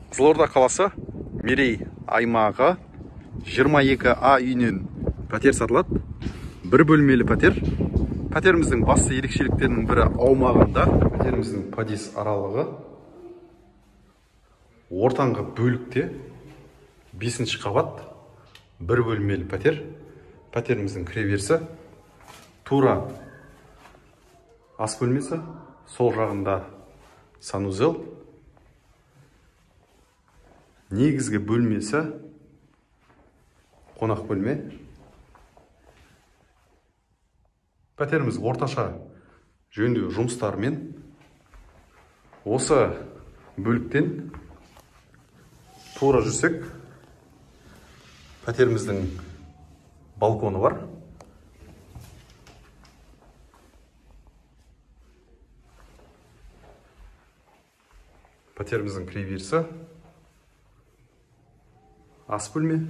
Қызылорда қаласы Мерей аймағы 22А үйінен пәтер сатылады. Бір бөлмелі пәтер. Пәтеріміздің басты ерекшеліктерінің бірі аумағында. Пәтеріміздің подъезд аралығы ортаңғы бөлікте 5-ші қабат. Бір бөлмелі пәтер. Пәтеріміздің кіреберісі тура ас бөлмесі, сол жағында санузел. Негізгі бөлмесі қонақ бөлме. Пәтеріміз орташа жөндеу жұмыстарымен осы бөліктен тура жүрсек, пәтеріміздің балконы бар. Пәтеріміздің кіреберісі ас бөлме.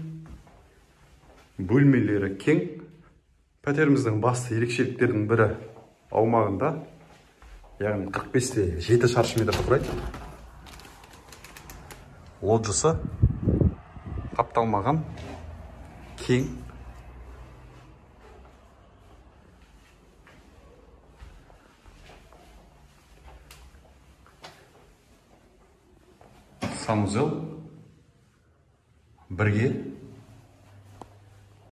Бөлмелері кең. Пәтеріміздің басты ерекшеліктерінің бірі аумағында, яғни 45-те 7 шаршы метр құрайды. Лоджиясы қапталмаған, кең. Санузел бірге.